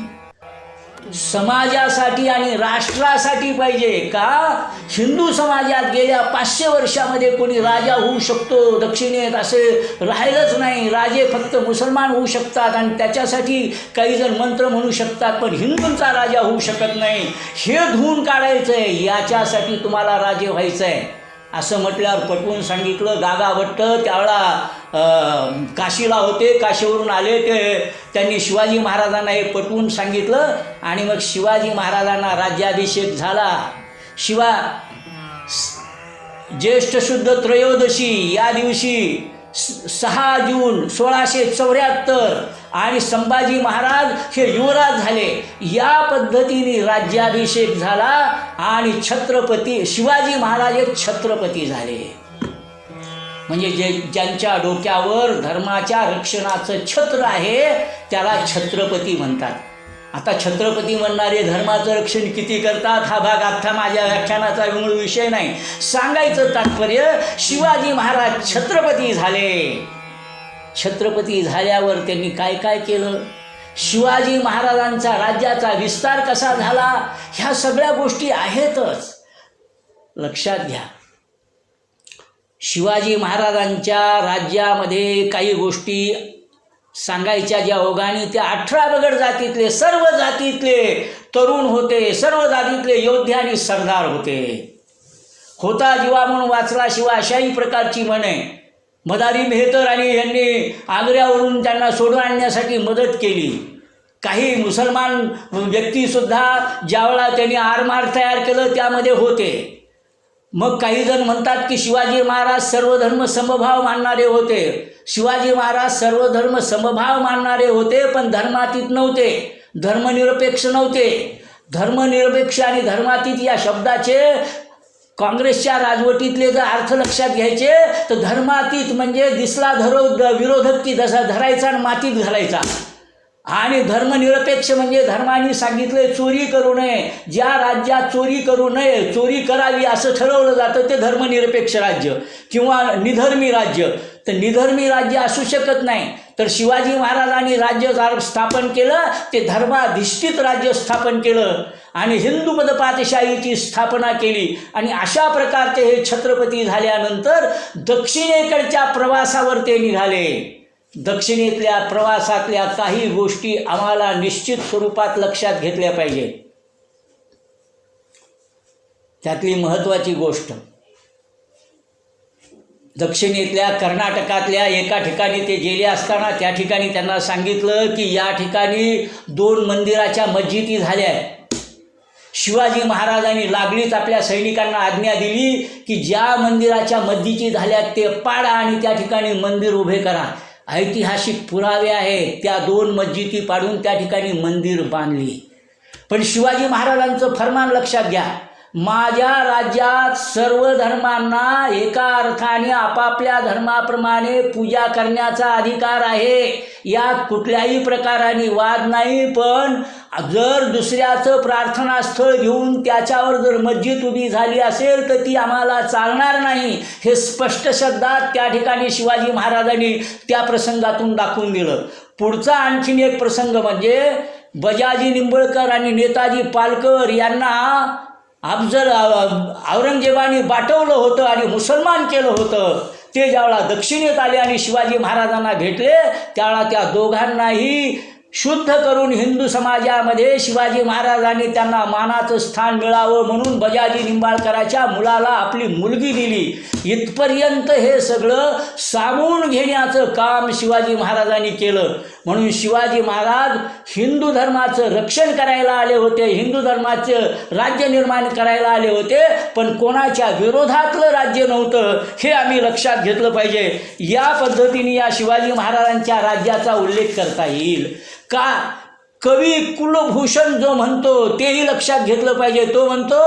समाजासाठी आणि राष्ट्रासाठी पाहिजे. का? हिंदू समाजात गेल्या 500 वर्षामध्ये कोणी राजा होऊ शकतो, दक्षिणेत असे राहिलंच नाही. राजे फक्त मुसलमान होऊ शकतात आणि त्याच्यासाठी काही जण मंत्र म्हणू शकतात, पण हिंदूंचा राजा होऊ शकत नाही. हे धुवून काढायचं आहे. याच्यासाठी तुम्हाला राजे व्हायचं आहे. असं म्हटल्यावर पटवून सांगितलं. गागा भट्ट त्यावेळा काशीला होते, काशीवरून आले, त्यांनी शिवाजी महाराजांना हे पटवून सांगितलं आणि मग शिवाजी महाराजांना राज्याभिषेक झाला. ज्येष्ठ शुद्ध त्रयोदशी या दिवशी 6 जून 1674 आणि संभाजी महाराज हे युवराज झाले. या पद्धतीने राज्याभिषेक झाला आणि छत्रपती शिवाजी महाराज हे छत्रपती झाले. म्हणजे ज्यांच्या डोक्यावर धर्माच्या रक्षणाचं छत्र आहे त्याला छत्रपती म्हणतात. आता छत्रपती म्हणणारे धर्माचं रक्षण किती करतात हा भाग आता माझ्या व्याख्यानाचा मूळ विषय नाही. सांगायचं तात्पर्य शिवाजी महाराज छत्रपती झाले. छत्रपती झाल्यावर त्यांनी काय काय केलं, शिवाजी महाराजांचा राज्याचा विस्तार कसा झाला, ह्या सगळ्या गोष्टी आहेतच. लक्षात घ्या, शिवाजी महाराजांच्या राज्यामध्ये काही गोष्टी सांगायच्या ज्या ओघाने त्या 18 बगड जातीतले सर्व जातीतले तरुण होते, सर्व जातीतले योद्धे आणि सरदार होते. होता जीवा म्हणून वाचला शिवा अशाही प्रकारची म्हणे. मदारी मेहतर आणि यांनी आग्र्यावरून त्यांना सोडून आणण्यासाठी मदत केली. काही मुसलमान व्यक्तीसुद्धा ज्यावेळा त्यांनी आरमार तयार केलं त्यामध्ये होते. मग काही जण म्हणतात की शिवाजी महाराज सर्वधर्म समभाव मानणारे होते. शिवाजी महाराज सर्वधर्म समभाव मानणारे होते पण धर्मातीत नव्हते, धर्मनिरपेक्ष नव्हते. धर्मनिरपेक्ष आणि धर्मातीत या शब्दाचे काँग्रेसच्या राजवटीतले जर अर्थ लक्षात घ्यायचे तर धर्मातीत म्हणजे दिसला विरोधक की जसा धरायचा आणि मातीत घालायचा, आणि धर्मनिरपेक्ष म्हणजे धर्माने सांगितले चोरी करू नये, ज्या राज्यात चोरी करू नये चोरी करावी असं ठरवलं जातं ते धर्मनिरपेक्ष राज्य किंवा निधर्मी राज्य. तर निधर्मी राज्य असू शकत नाही. तर शिवाजी महाराजांनी राज्य स्थापन केलं ते धर्माधिष्ठित राज्य स्थापन केलं आणि हिंदू पदपातशाहीची स्थापना केली. आणि अशा प्रकारचे हे छत्रपती झाल्यानंतर दक्षिणेकडच्या प्रवासावर ते निघाले. दक्षिणेतल्या प्रवासातल्या काही गोष्टी आम्हाला निश्चित स्वरूपात लक्षात घेतल्या पाहिजेत. त्यातली महत्त्वाची गोष्ट, दक्षिणेतल्या कर्नाटकातल्या एका ठिकाणी ते गेले असताना त्या ठिकाणी त्यांना सांगितलं की या ठिकाणी 2 मंदिराच्या मस्जिदी झाल्या आहेत. शिवाजी महाराजांनी लागलीच आपल्या सैनिकांना आज्ञा दिली की ज्या मंदिराच्या मस्जिदी झाल्यात ते पाडा आणि त्या ठिकाणी मंदिर उभे करा. ऐतिहासिक पुरावे आहेत, त्या 2 मस्जिदी पाडून त्या ठिकाणी मंदिर बांधली. पण शिवाजी महाराजांचं फरमान लक्षात घ्या, माझ्या राज्यात सर्व धर्मांना एका अर्थाने आपापल्या धर्माप्रमाणे पूजा करण्याचा अधिकार आहे. यात कुठल्याही प्रकाराने वाद नाही. पण जर दुसऱ्याचं प्रार्थनास्थळ घेऊन त्याच्यावर जर मस्जिद उभी झाली असेल तर ती आम्हाला चालणार नाही, हे स्पष्ट शब्दात त्या ठिकाणी शिवाजी महाराजांनी त्या प्रसंगातून दाखवून दिलं. पुढचा आणखीन एक प्रसंग म्हणजे बजाजी निंबळकर आणि नेताजी पालकर यांना औरंगजेबाने बाटवलं होतं आणि मुसलमान केलं होतं. ते ज्यावेळा दक्षिणेत आले आणि शिवाजी महाराजांना भेटले त्यावेळा त्या दोघांनाही शुद्ध करून हिंदू समाजामध्ये शिवाजी महाराजांनी त्यांना मानाचं स्थान मिळावं म्हणून बजाजी निंबाळकराच्या मुलाला आपली मुलगी दिली. इथपर्यंत हे सगळं सामावून घेण्याचं काम शिवाजी महाराजांनी केलं. म्हणून शिवाजी महाराज हिंदू धर्माचं रक्षण करायला आले होते, हिंदू धर्माचं राज्य निर्माण करायला आले होते, पण कोणाच्या विरोधातलं राज्य नव्हतं, हे आम्ही लक्षात घेतलं पाहिजे. या पद्धतीने या शिवाजी महाराजांच्या राज्याचा उल्लेख करता येईल. का कवी कुलभूषण जो म्हणतो तेही लक्षात घेतलं पाहिजे. तो म्हणतो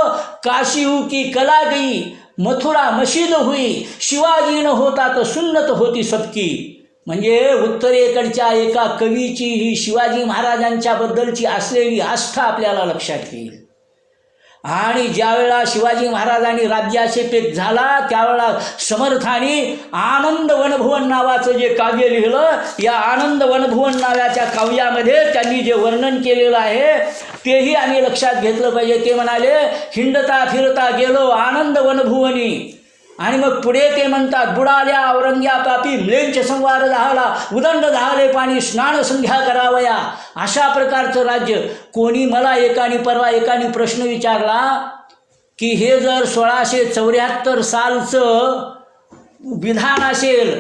काशी हू की कला गई, मथुरा मशीद हुई, शिवाजी न होता तर सुन्नत होती सबकी. म्हणजे उत्तरेकडच्या एका कवीची ही शिवाजी महाराजांच्या बद्दलची असलेली आस्था आपल्याला लक्षात येईल. आणि ज्यावेळा शिवाजी महाराजांनी राज्याभिषेक झाला त्यावेळा समर्थांनी आनंद वनभुवन नावाचं जे काव्य लिहिलं, या आनंद वनभुवन नावाच्या काव्यामध्ये त्यांनी जे वर्णन केलेलं आहे तेही आम्ही लक्षात घेतलं पाहिजे. ते म्हणाले हिंडता फिरता गेलो आनंद वनभुवनी. आणि मग पुढे ते म्हणतात बुडाल्या औरंग्या पापी म्लेंच संवार झाला, उदंड झाले पाणी स्नान संध्या करावया. अशा प्रकारचं राज्य. कोणी मला परवा एकाने प्रश्न विचारला की हे जर 1674 सालचं विधान असेल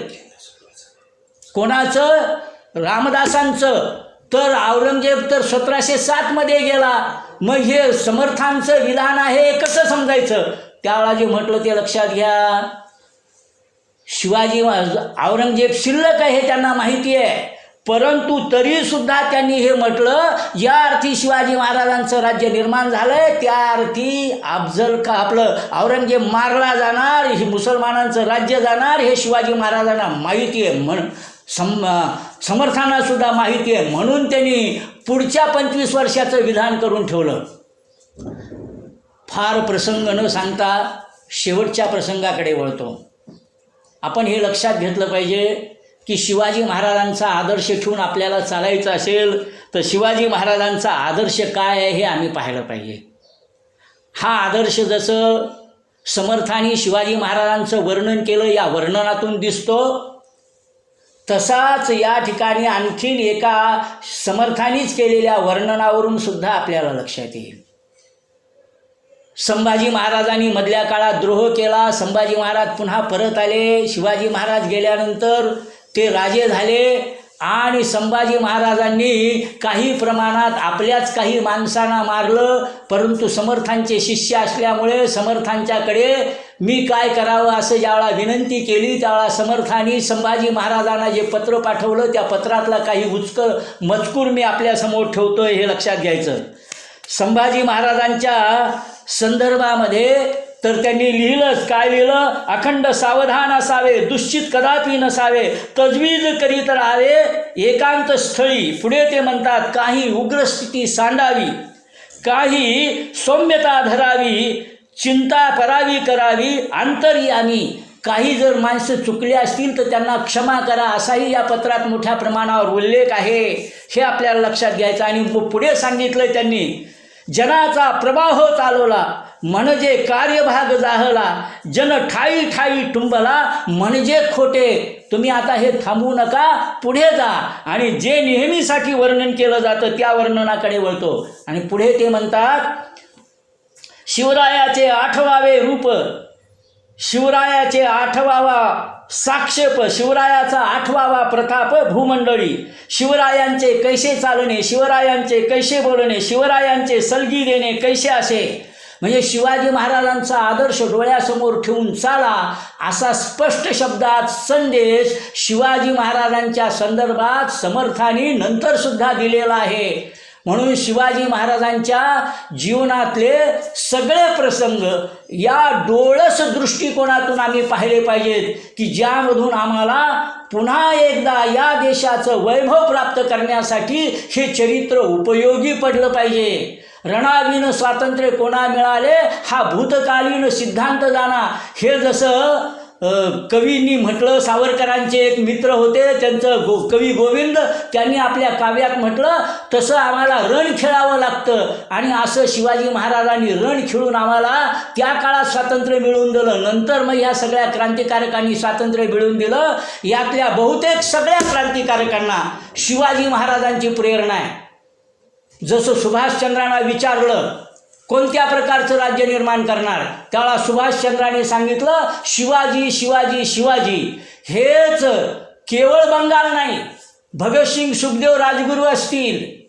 कोणाचं, रामदासांचं, तर औरंगजेब तर 1707 गेला. मग हे समर्थांचं विधान आहे कसं समजायचं? त्यावेळा जे म्हटलं ते लक्षात घ्या. औरंगजेब शिल्लक आहे हे त्यांना माहिती आहे, परंतु तरीसुद्धा त्यांनी हे म्हटलं, या अर्थी शिवाजी महाराजांचं राज्य निर्माण झालंय, त्या अर्थी आपलं औरंगजेब मारला जाणार, हे मुसलमानांचं राज्य जाणार हे शिवाजी महाराजांना माहिती आहे, समर्थांना सुद्धा माहिती आहे. म्हणून त्यांनी पुढच्या 25 वर्षाचं विधान करून ठेवलं. फार प्रसंग न सांगता शेवटच्या प्रसंगाकडे वळतो. आपण हे लक्षात घेतलं पाहिजे की शिवाजी महाराजांचा आदर्श ठेवून आपल्याला चालायचं असेल तर शिवाजी महाराजांचा आदर्श काय आहे हे आम्ही पाहिलं पाहिजे. हा आदर्श जसं समर्थांनी शिवाजी महाराजांचं वर्णन केलं या वर्णनातून दिसतो, तसाच या ठिकाणी आणखीन एका समर्थांनीच केलेल्या वर्णनावरून सुद्धा आपल्याला लक्षात येईल. संभाजी महाराजांनी मधल्या काळात द्रोह केला, संभाजी महाराज पुन्हा परत आले, शिवाजी महाराज गेल्यानंतर ते राजे झाले आणि संभाजी महाराजांनी काही प्रमाणात आपल्याच काही माणसांना मारलं, परंतु समर्थांचे शिष्य असल्यामुळे समर्थांच्याकडे मी काय करावं असं ज्यावेळा विनंती केली त्यावेळा समर्थांनी संभाजी महाराजांना जे पत्र पाठवलं त्या पत्रातला काही मजकूर मी आपल्यासमोर ठेवतोय हे लक्षात घ्यायचं. संभाजी महाराजांच्या संदर्भामध्ये तर त्यांनी लिहिलंच, काय लिहिलं, अखंड सावधान असावे, दुश्चित कदापि नसावे, तजवीज करीत राहावे एकांत स्थळी. पुढे ते म्हणतात, काही उग्रस्थिती सांडावी, काही सौम्यता धरावी, चिंता परावी करावी, अंतर्यामी. काही जर माणसं चुकले असतील तर त्यांना क्षमा करा असाही या पत्रात मोठ्या प्रमाणावर उल्लेख आहे, हे आपल्याला लक्षात घ्यायचं. आणि पुढे सांगितलं त्यांनी, जनाचा प्रवाह चालवला म्हणजे कार्यभाग जाहला, जन ठाई ठाई टुंबला म्हणजे खोटे. तुम्ही आता हे थांबवू नका, पुढे जा आणि जे नेहमीसाठी वर्णन केलं जातं त्या वर्णनाकडे वळतो. आणि पुढे ते म्हणतात, शिवरायाचे 8वावे रूप, शिवरायाचे 8वावा साक्षेप, शिवरायाचा 8वावा प्रताप भूमंडळी, शिवरायांचे कैसे चालणे, शिवरायांचे कैसे बोलणे, शिवरायांचे सलगी देणे कैसे असे. म्हणजे शिवाजी महाराजांचा आदर्श डोळ्यासमोर ठेवून चाला असा स्पष्ट शब्दात संदेश शिवाजी महाराजांच्या संदर्भात समर्थांनी नंतरसुद्धा दिलेला आहे. म्हणून शिवाजी महाराजांच्या जीवनातले सगळे प्रसंग या डोळस दृष्टिकोनातून आम्ही पाहिले पाहिजेत की ज्यामधून आम्हाला पुन्हा एकदा या देशाचं वैभव प्राप्त करण्यासाठी हे चरित्र उपयोगी पडलं पाहिजे. रणाविन स्वातंत्र्य कोणा मिळाले हा भूतकालीन सिद्धांत जाणा, हे जसं कवींनी म्हटलं. सावरकरांचे एक मित्र होते, त्यांचं कवी गोविंद, त्यांनी आपल्या काव्यात म्हटलं, तसं आम्हाला रण खेळावं लागतं. आणि असं शिवाजी महाराजांनी रण खेळून आम्हाला त्या काळात स्वातंत्र्य मिळवून दिलं. नंतर मग ह्या सगळ्या क्रांतिकारकांनी स्वातंत्र्य मिळवून दिलं. यातल्या बहुतेक सगळ्या क्रांतिकारकांना शिवाजी महाराजांची प्रेरणा आहे. जसं सुभाषचंद्रांना विचारलं कोणत्या प्रकारचं राज्य निर्माण करणार, त्यावेळा सुभाषचंद्रांनी सांगितलं शिवाजी शिवाजी शिवाजी. हेच केवळ बंगाल नाही, भगतसिंग, सुखदेव, राजगुरू असतील,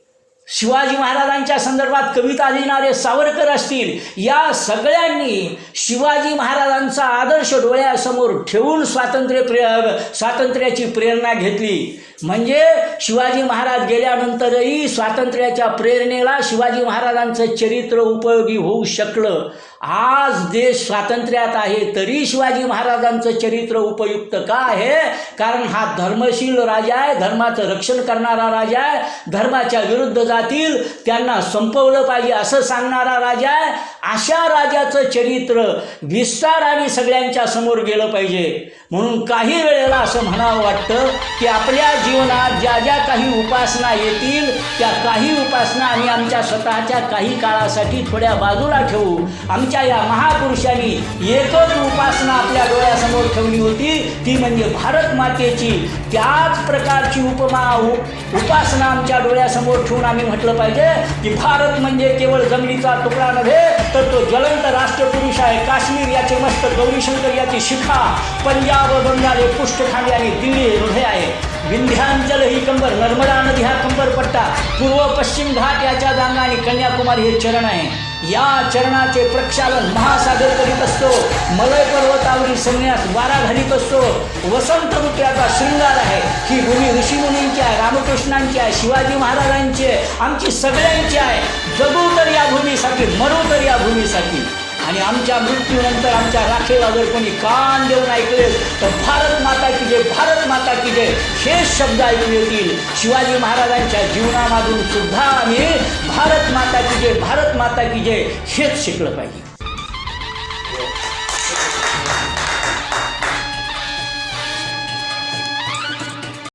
शिवाजी महाराजांच्या संदर्भात कविता लिहिणारे सावरकर असतील, या सगळ्यांनी शिवाजी महाराजांचा आदर्श डोळ्यासमोर ठेवून स्वातंत्र्याची प्रेरणा घेतली. म्हणजे शिवाजी महाराज गेल्यानंतरही स्वातंत्र्याच्या प्रेरणेला शिवाजी महाराजांचं चरित्र उपयोगी होऊ शकलं. आज देश स्वातंत्र्यात आहे तरी शिवाजी महाराजांचं चरित्र उपयुक्त का आहे? कारण हा धर्मशील राजा आहे, धर्माचं रक्षण करणारा राजा आहे, धर्माच्या विरुद्ध जातील त्यांना संपवलं पाहिजे असं सांगणारा राजा आहे. अशा राजाचं चरित्र विस्ताराने सगळ्यांच्या समोर गेलं पाहिजे. म्हणून काही वेळेला असं म्हणावं वाटतं की आपल्या जीवनात ज्या ज्या काही उपासना येतील त्या काही उपासना आम्ही आमच्या स्वतःच्या काही काळासाठी थोड्या बाजूला ठेवू. आमच्या या महापुरुषांनी एकच उपासना आपल्या डोळ्यासमोर ठेवली होती, ती म्हणजे भारत मातेची. त्याच प्रकारची उपासना आमच्या डोळ्यासमोर ठेवून आम्ही सर्वांनी म्हटलं पाहिजे की भारत म्हणजे केवळ जमिनीचा तुकडा नव्हे तर तो ज्वलंत राष्ट्रपुरुष आहे. काश्मीर याचे मस्तक, गौरीशंकर याची शिखा, पंजाब व बंगाल हे पृष्ठखांडी आणि दिल्ली हे हृदय आहे. विंध्यांचल ही कंबर, नर्मदा नदी हा कंबरपट्टा, पूर्व पश्चिम घाट याच्या जांगा आणि कन्याकुमारी हे चरण आहे. या चरणाचे प्रक्षालन महासागर करीत असतो. मलय पर्वतावरील संन्यास वारा घालीत असतो. वसंत ऋतू याचा शृंगार आहे. ही भूमी ऋषीमुनींची आहे, रामकृष्णांची आहे, शिवाजी महाराजांची आहे, आमची सगळ्यांची आहे. जगू तर या भूमीसाठी, मरू तर या भूमीसाठी. आणि आमच्या मृत्यूनंतर आमच्या राखेला जर कोणी कान देऊन ऐकलेस तर भारत माता की जय, भारत माता की जय हे शब्द ऐकू येतील. शिवाजी महाराजांच्या जीवनामधून सुद्धा आम्ही भारत माता की जय, भारत माता की जय हेच शिकलं पाहिजे.